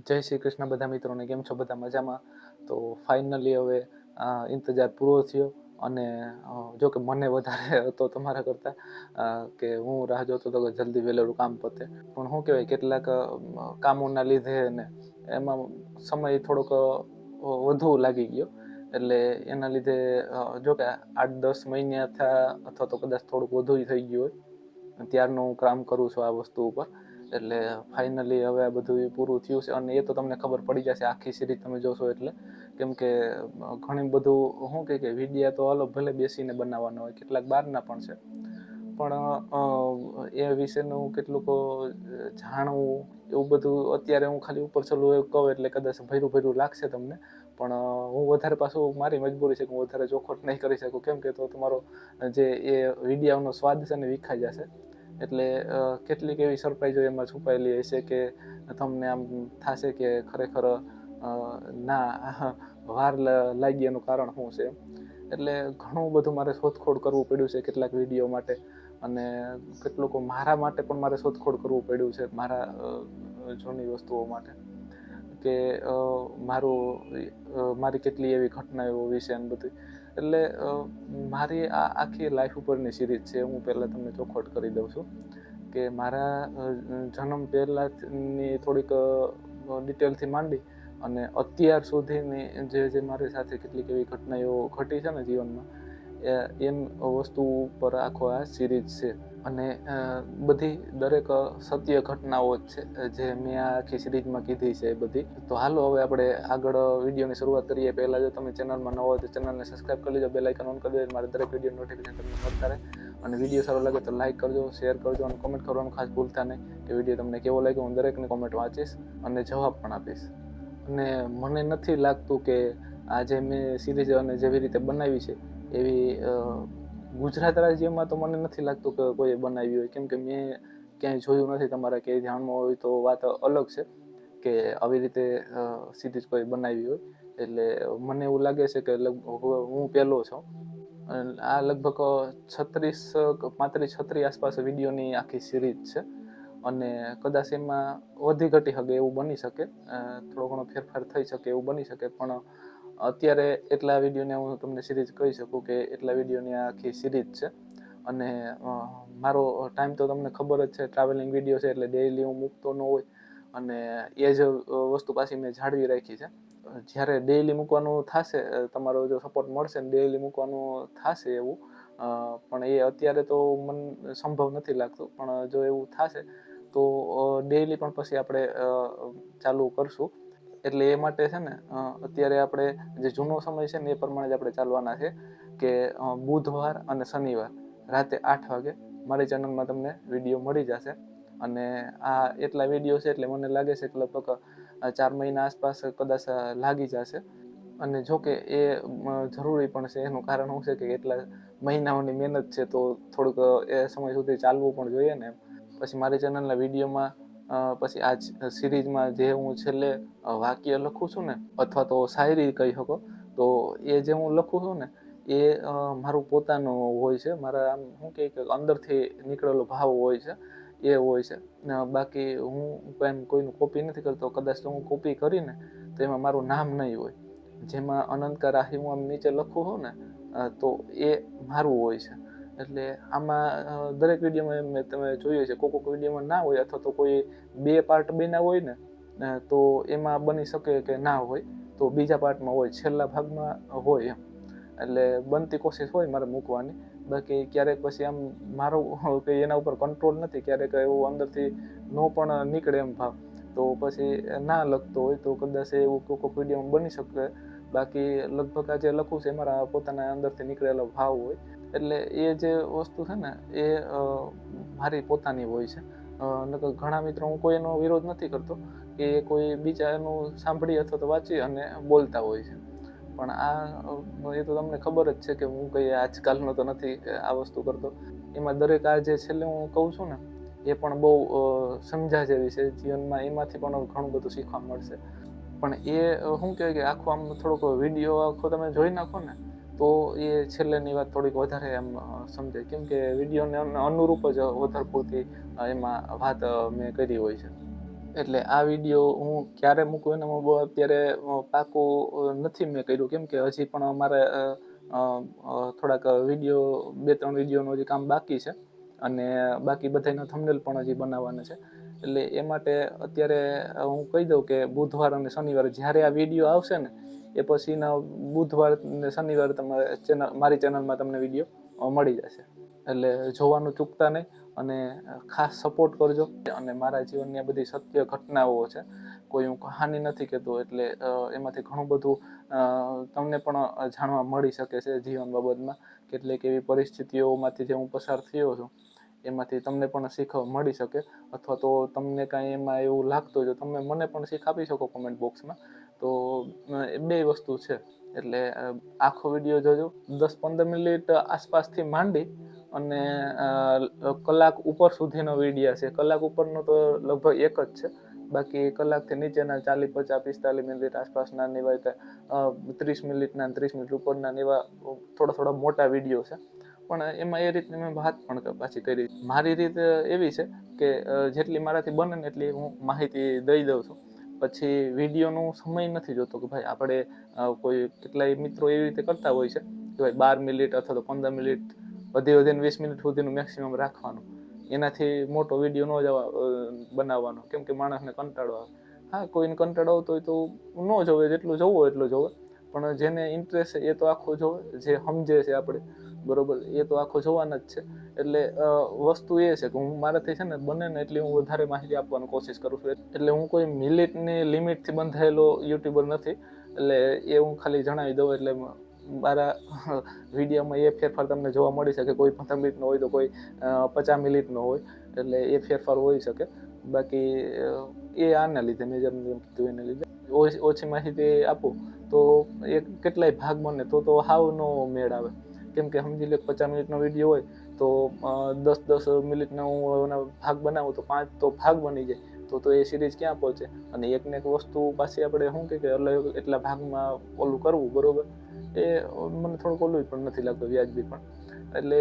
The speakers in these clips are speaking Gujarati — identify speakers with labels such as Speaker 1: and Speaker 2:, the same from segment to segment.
Speaker 1: જય શ્રી કૃષ્ણ બધા મિત્રોને. કેમ છો બધા? મજામાં? તો ફાઇનલી હવે ઇંતજાર પૂરો થયો અને જો કે મને વધારે હતો તમારા કરતાં કે હું રાહ જોતો હતો કે જલ્દી વહેલું કામ પતે, પણ શું કહેવાય કેટલાક કામોના લીધે ને એમાં સમય થોડોક વધુ લાગી ગયો. એટલે એના લીધે જો કે 8-10 મહિના થયા અથવા તો કદાચ થોડુંક વધુ થઈ ગયું હોય ત્યારનું હું કામ કરું છું આ વસ્તુ ઉપર. એટલે ફાઇનલી હવે આ બધું પૂરું થયું છે અને એ તો તમને ખબર પડી જશે આખી સિરીઝ તમે જોશો એટલે. કેમ કે ઘણી બધું શું કે વિડીયા તો હાલો ભલે બેસીને બનાવવાના હોય, કેટલાક બહારના પણ છે, પણ એ વિશેનું કેટલુંક જાણવું એવું બધું અત્યારે હું ખાલી ઉપર છેલ્લું એવું કહું એટલે કદાચ ભર્યું લાગશે તમને, પણ હું વધારે પાછું મારી મજબૂરી છે કે હું વધારે ચોખવટ નહીં કરી શકું, કેમ કે તો તમારો જે એ વિડીયાનો સ્વાદ છે ને વિખાઈ જશે. એટલે કેટલીક એવી સરપ્રાઈઝો એમાં છુપાયેલી હશે કે તમને આમ થશે કે ખરેખર ના વાર લાગી એનું કારણ શું છે. એટલે ઘણું બધું મારે શોધખોળ કરવું પડ્યું છે કેટલાક વિડીયો માટે, અને કેટલુંક મારા માટે પણ મારે શોધખોળ કરવું પડ્યું છે મારા જૂની વસ્તુઓ માટે, કે મારી કેટલી એવી ઘટનાઓ વિશે અને બધી. એટલે મારી આ આખી લાઈફ ઉપરની સિરીઝ છે. હું પહેલાં તમને ચોખવટ કરી દઉં છું કે મારા જન્મ પહેલાંની થોડીક ડિટેલથી માંડી અને અત્યાર સુધીની જે મારી સાથે કેટલીક એવી ઘટનાઓ ઘટી છે ને જીવનમાં, એમ વસ્તુ ઉપર આખો આ સિરીઝ છે. અને બધી દરેક સત્ય ઘટનાઓ જ છે જે મેં આ આખી સિરીઝમાં કીધી છે એ બધી. તો હાલો હવે આપણે આગળ વિડીયોની શરૂઆત કરીએ. પહેલાં જો તમે ચેનલમાં ન હોય તો ચેનલને સબસ્ક્રાઈબ કરી લેજો, બેલ આઇકન ઓન કરી દેજો, મારે દરેક વિડીયો નોટિફિકેશન તમને મળતા રહે. અને વિડીયો સારો લાગે તો લાઇક કરજો, શેર કરજો અને કોમેન્ટ કરવાનું ખાસ ભૂલતા નહીં કે વિડીયો તમને કેવો લાગ્યો. હું દરેકની કોમેન્ટ વાંચીશ અને જવાબ પણ આપીશ. અને મને નથી લાગતું કે આ જે મેં સિરીઝ અને જેવી રીતે બનાવી છે એવી ગુજરાત રાજ્યમાં તો મને નથી લાગતું કે કોઈ બનાવી હોય, કેમ કે મેં ક્યાંય જોયું નથી. તમારે ક્યાંય ધ્યાનમાં હોય તો વાત અલગ છે કે આવી રીતે સિરીઝ કોઈ બનાવી હોય. એટલે મને એવું લાગે છે કે હું પહેલો છું. આ લગભગ 35-36 આસપાસ વિડીયોની આખી સિરીઝ છે અને કદાચ એમાં વધી ઘટી શકે એવું બની શકે, થોડો ઘણો ફેરફાર થઈ શકે એવું બની શકે, પણ અત્યારે એટલા વિડીયોને હું તમને સિરીઝ કહી શકું કે એટલા વિડીયોની આખી સિરીઝ છે. અને મારો ટાઈમ તો તમને ખબર જ છે, ટ્રાવેલિંગ વિડીયો છે એટલે ડેઈલી હું મૂકતો ન હોય, અને એ જ વસ્તુ પાછી મેં જાળવી રાખી છે. જ્યારે ડેઈલી મૂકવાનું થશે, તમારો જો સપોર્ટ મળશે ને ડેઈલી મૂકવાનું થશે એવું, પણ એ અત્યારે તો મને સંભવ નથી લાગતું, પણ જો એવું થશે તો ડેઈલી પણ પછી આપણે ચાલુ કરશું. એટલે એ માટે છે ને અત્યારે આપણે જે જૂનો સમય છે ને એ પ્રમાણે જ આપણે ચાલવાના છે કે બુધવાર અને શનિવાર રાતે 8 વાગે મારી ચેનલમાં તમને વિડીયો મળી જશે. અને આ એટલા વિડીયો છે એટલે મને લાગે છે કે લગભગ 4 મહિના આસપાસ કદાચ લાગી જશે. અને જો કે એ જરૂરી પણ છે. એનું કારણ શું છે કે એટલા મહિનાઓની મહેનત છે તો થોડુંક એ સમય સુધી ચાલવું પણ જોઈએ ને. પછી મારી ચેનલના વિડીયોમાં પછી આ સિરીઝમાં જે હું છેલ્લે વાક્ય લખું છું ને, અથવા તો શાયરી કહી શકો, તો એ જે હું લખું છું ને એ મારું પોતાનું હોય છે. મારા આમ શું કહે કે અંદરથી નીકળેલો ભાવ હોય છે એ હોય છે. બાકી હું કોઈનું કોપી નથી કરતો. કદાચ તો હું કોપી કરીને તો એમાં મારું નામ નહીં હોય. જેમાં અનંતકા રાહી હું આમ નીચે લખું છું ને તો એ મારું હોય છે. એટલે આમાં દરેક વિડીયોમાં મેં તમે જોયું છે, કોઈક વિડીયોમાં ના હોય, અથવા તો કોઈ 2 પાર્ટ બન્યા હોય ને તો એમાં બની શકે કે ના હોય, તો બીજા પાર્ટમાં હોય, છેલ્લા ભાગમાં હોય એમ. એટલે બનતી કોશિશ હોય મારે મૂકવાની. બાકી ક્યારેક પછી આમ મારું કંઈ એના ઉપર કંટ્રોલ નથી, ક્યારેક એવું અંદરથી ન પણ નીકળે એમ ભાવ, તો પછી ના લખતો હોય તો કદાચ એવું કોઈક વિડીયોમાં બની શકે. બાકી લગભગ આ જે લખું છે એ મારા પોતાના અંદરથી નીકળેલો ભાવ હોય. એટલે એ જે વસ્તુ છે ને એ મારી પોતાની હોય છે. નકર ઘણા મિત્રો, હું કોઈનો વિરોધ નથી કરતો કે કોઈ બીજા એનું સાંભળી અથવા તો વાંચી અને બોલતા હોય છે, પણ એ તો તમને ખબર જ છે કે હું કંઈ આજકાલનો તો નથી આ વસ્તુ કરતો. એમાં દરેક આ જે છેલ્લે હું કહું છું ને એ પણ બહુ સમજા જેવી છે જીવનમાં, એમાંથી પણ ઘણું બધું શીખવા મળશે. પણ એ શું કહેવાય કે આખો આમ થોડોક વિડીયો આખો તમે જોઈ નાખો ને તો એ છેલ્લેની વાત થોડીક વધારે એમ સમજાય, કેમ કે વિડીયોને અનુરૂપ જ વધારે પૂરતી એમાં વાત મેં કરી હોય છે. એટલે આ વિડીયો હું ક્યારે મૂકું એને હું અત્યારે પાકું નથી મેં કર્યું, કેમ કે હજી પણ અમારે થોડાક વિડીયો 2-3 વિડીયોનું હજી કામ બાકી છે અને બાકી બધાના થંબનેલ પણ હજી બનાવવાના છે. એટલે એ માટે અત્યારે હું કહી દઉં કે બુધવાર અને શનિવારે જ્યારે આ વિડીયો આવશે ને એ પછીના બુધવાર ને શનિવારે તમારે મારી ચેનલમાં તમને વિડીયો મળી જશે. એટલે જોવાનું ચૂકતા નહીં અને ખાસ સપોર્ટ કરજો. અને મારા જીવનની આ બધી સત્ય ઘટનાઓ છે, કોઈ હું કહાની નથી કહેતો, એટલે એમાંથી ઘણું બધું તમને પણ જાણવા મળી શકે છે જીવન બાબતમાં. કેટલીક એવી પરિસ્થિતિઓમાંથી જે હું પસાર થયો છું એમાંથી તમને પણ શીખ મળી શકે, અથવા તો તમને કાંઈ એમાં એવું લાગતું હોય તો તમે મને પણ શીખ આપી શકો કોમેન્ટ બોક્સમાં. તો એ બે વસ્તુ છે. એટલે આખો વિડીયો જોજો. 10-15 મિનિટ આસપાસથી માંડી અને કલાક ઉપર સુધીનો વિડીયો છે. કલાક ઉપરનો તો લગભગ એક જ છે, બાકી કલાકથી નીચેના 40-50-45 મિનિટ આસપાસના એવા 30 મિનિટના 30 મિનિટ ઉપરના એવા થોડા મોટા વિડીયો છે. પણ એમાં એ રીતની મેં વાત પણ પાછી કરી. મારી રીત એવી છે કે જેટલી મારાથી બને ને એટલી હું માહિતી દઈ દઉં છું. પછી વિડીયોનો સમય નથી જોતો કે ભાઈ આપણે કોઈ કેટલાય મિત્રો એવી રીતે કરતા હોય છે કે ભાઈ 12 મિનિટ અથવા તો 15 મિનિટ વધીને 20 મિનિટ સુધીનું મેક્સિમમ રાખવાનું, એનાથી મોટો વિડીયો ન બનાવવાનો, કેમ કે માણસને કંટાળો આવે. હા, કોઈને કંટાળો આવતો હોય તો ન જોવે, જેટલું જોવું હોય એટલું જોવે, પણ જેને ઇન્ટરેસ્ટ છે એ તો આખો જોવે, જે સમજે છે આપણે બરોબર એ તો આખો જોવાના જ છે. એટલે વસ્તુ એ છે કે હું મારાથી છે ને બને ને એટલી હું વધારે માહિતી આપવાની કોશિશ કરું છું. એટલે હું કોઈ મિનિટની લિમિટથી બંધાયેલો યુટ્યુબર નથી. એટલે એ હું ખાલી જણાવી દઉં. એટલે મારા વિડીયોમાં એ ફેરફાર તમને જોવા મળી શકે. કોઈ 15 મિનિટનો હોય તો કોઈ 50 મિનિટનો હોય, એટલે એ ફેરફાર હોઈ શકે. બાકી એ આના લીધે મેં જેમ કીધું એને લીધે ઓછી માહિતી આપું તો એ કેટલાય ભાગ બને તો હાવ નો મેળ આવે. કેમ કે સમજી લો 50 મિનિટનો વિડીયો હોય તો 10-10 મિનિટના હું ભાગ બનાવું તો 5 તો ભાગ બની જાય, તો એ સિરીઝ ક્યાં પહોંચે. અને એકને એક વસ્તુ પાછી આપણે શું કે અલગ એટલા ભાગમાં ઓલું કરવું બરોબર, એ મને થોડુંક ઓલું પણ નથી લાગતું વ્યાજબી પણ. એટલે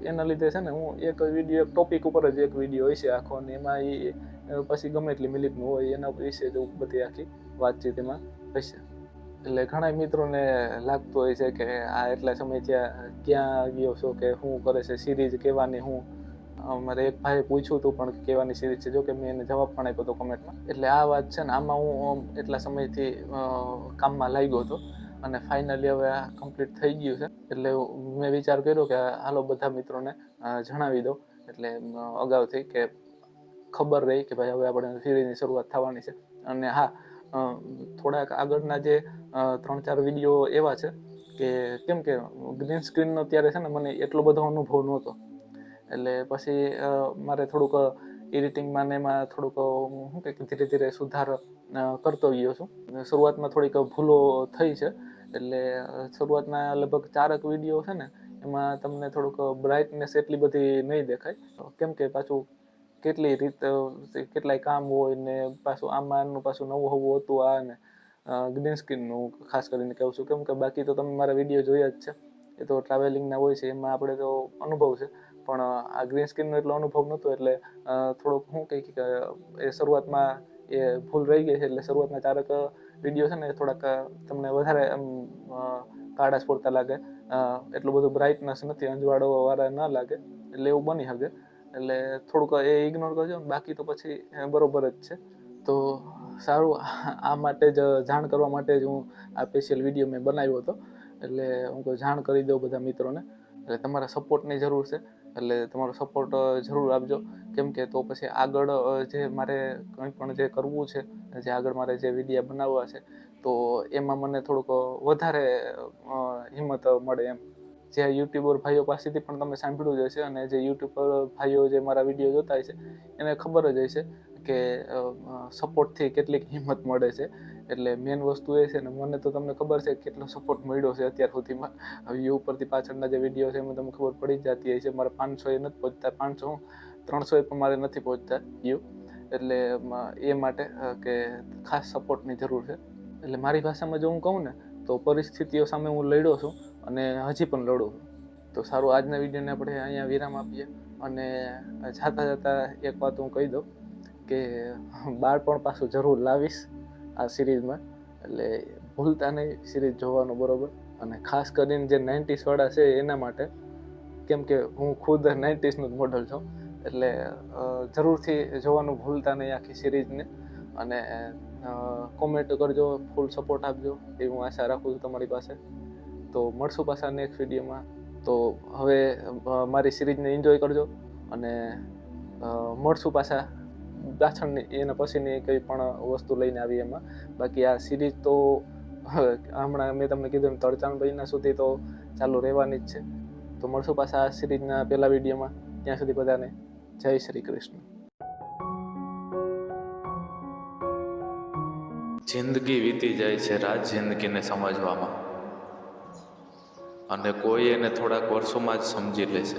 Speaker 1: એના લીધે છે ને હું એક વિડીયો એક ટોપિક ઉપર જ એક વિડીયો હોય છે આખો, અને એમાં એ પછી ગમે એટલી મિનિટનું હોય એના વિશે જ બધી આખી વાતચીત એમાં હશે. એટલે ઘણા મિત્રોને લાગતું હોય છે કે આ એટલા સમય ક્યાં ગયો છો, કે શું કરે છે, સિરીઝ કહેવાની હું. મારે એક ભાઈએ પૂછ્યું હતું પણ કહેવાની સિરીઝ છે, જો કે મેં એને જવાબ પણ આપ્યો હતો કમેન્ટમાં. એટલે આ વાત છે ને આમાં હું એટલા સમયથી કામમાં લાગ્યો હતો અને ફાઇનલી હવે આ કમ્પ્લીટ થઈ ગયું છે. એટલે મેં વિચાર કર્યો કે હાલો બધા મિત્રોને જણાવી દઉં, એટલે અગાઉથી કે ખબર રહી કે ભાઈ હવે આપણે સિરીઝની શરૂઆત થવાની છે. અને હા, થોડાક આગળના જે 3-4 વિડીયો એવા છે કે કેમ કે ગ્રીન સ્ક્રીનનો અત્યારે છે ને મને એટલો બધો અનુભવ નહોતો. એટલે પછી મારે થોડુંક એડિટિંગમાં ને એમાં થોડુંક શું કે ધીરે ધીરે સુધાર કરતો ગયો છું. શરૂઆતમાં થોડીક ભૂલો થઈ છે. એટલે શરૂઆતના લગભગ 4 વિડીયો છે ને એમાં તમને થોડુંક બ્રાઇટનેસ એટલી બધી નહીં દેખાય, કેમ કે પાછું કેટલી રીત કેટલાય કામ હોય ને પાછું આમાંનું પાછું નવું હતું આ ને ગ્રીન સ્ક્રીનનું ખાસ કરીને કહું છું. કેમ કે બાકી તો તમે મારા વિડીયો જોયા જ છે, એ તો ટ્રાવેલિંગના હોય છે, એમાં આપણે તો અનુભવ છે. પણ આ ગ્રીન સ્ક્રીનનો એટલો અનુભવ નહોતો, એટલે થોડુંક શું કહી કે એ શરૂઆતમાં એ ભૂલ રહી ગઈ છે. એટલે શરૂઆતના 4 વિડીયો છે ને એ થોડાક તમને વધારે કાળા સ્ફોરતા લાગે, એટલું બધું બ્રાઇટનેસ નથી, અંજવાળો વાળા ન લાગે, એટલે એવું બની શકે. એટલે થોડુંક એ ઇગ્નોર કરજો, બાકી તો પછી બરોબર જ છે. તો સારું, આ માટે જ જાણ કરવા માટે જ હું આ સ્પેશિયલ વિડીયો મેં બનાવ્યો હતો. એટલે હું કોઈ જાણ કરી દઉં બધા મિત્રોને. એટલે તમારા સપોર્ટની જરૂર છે, એટલે તમારો સપોર્ટ જરૂર આપજો. કેમ કે તો પછી આગળ જે મારે કંઈ પણ જે કરવું છે, જે આગળ મારે જે વિડીયો બનાવવા છે, તો એમાં મને થોડુંક વધારે હિંમત મળે એમ. જે યુટ્યુબર ભાઈઓ પાસેથી પણ તમે સાંભળ્યું જ હશે, અને જે યુટ્યુબર ભાઈઓ જે મારા વિડીયો જોતા હશે એને ખબર જ હશે કે સપોર્ટથી કેટલીક હિંમત મળે છે. એટલે મેઇન વસ્તુ એ છે ને, મને તો તમને ખબર છે કેટલો સપોર્ટ મળ્યો છે અત્યાર સુધીમાં. વ્યૂ ઉપરથી પાછળના જે વિડીયો છે એમાં તમને ખબર પડી જ જતી હોય છે. મારે 500 એ નથી પહોંચતા, 500 300 પણ મારે નથી પહોંચતા વ્યૂ. એટલે એ માટે કે ખાસ સપોર્ટની જરૂર છે. એટલે મારી ભાષામાં જો હું કહું ને તો પરિસ્થિતિઓ સામે હું લડ્યો છું અને હજી પણ લડું છું. તો સારું, આજના વિડીયોને આપણે અહીંયા વિરામ આપીએ. અને જાતા એક વાત હું કહી દઉં કે બાળપણ પાછું જરૂર લાવીશ આ સિરીઝમાં, એટલે ભૂલતા નહીં સિરીઝ જોવાનું, બરોબર. અને ખાસ કરીને જે 90s વાળા છે એના માટે, કેમ કે હું ખુદ 90sનું જ મોડલ છું, એટલે જરૂરથી જોવાનું ભૂલતા નહીં આખી સિરીઝને. અને કોમેન્ટ કરજો, ફૂલ સપોર્ટ આપજો, એ હું આશા રાખું છું તમારી પાસે. તો મળશું પાછા નેક્સ્ટ વિડીયોમાં. તો હવે મારી સિરીઝને એન્જોય કરજો અને મળશું પાછા પાછળની એના પછીની કંઈ પણ વસ્તુ લઈને આવી એમાં. બાકી આ સિરીઝ તો હમણાં મેં તમને કીધું એમ 3 મહિના સુધી તો ચાલુ રહેવાની જ છે. તો મળશું પાછા આ સિરીઝના પહેલા વિડીયોમાં. ત્યાં સુધી બધાને જય શ્રી કૃષ્ણ.
Speaker 2: જિંદગી વીતી જાય છે રાત જિંદગીને સમજવામાં, અને કોઈ એને થોડાક વર્ષોમાં જ સમજી લે છે.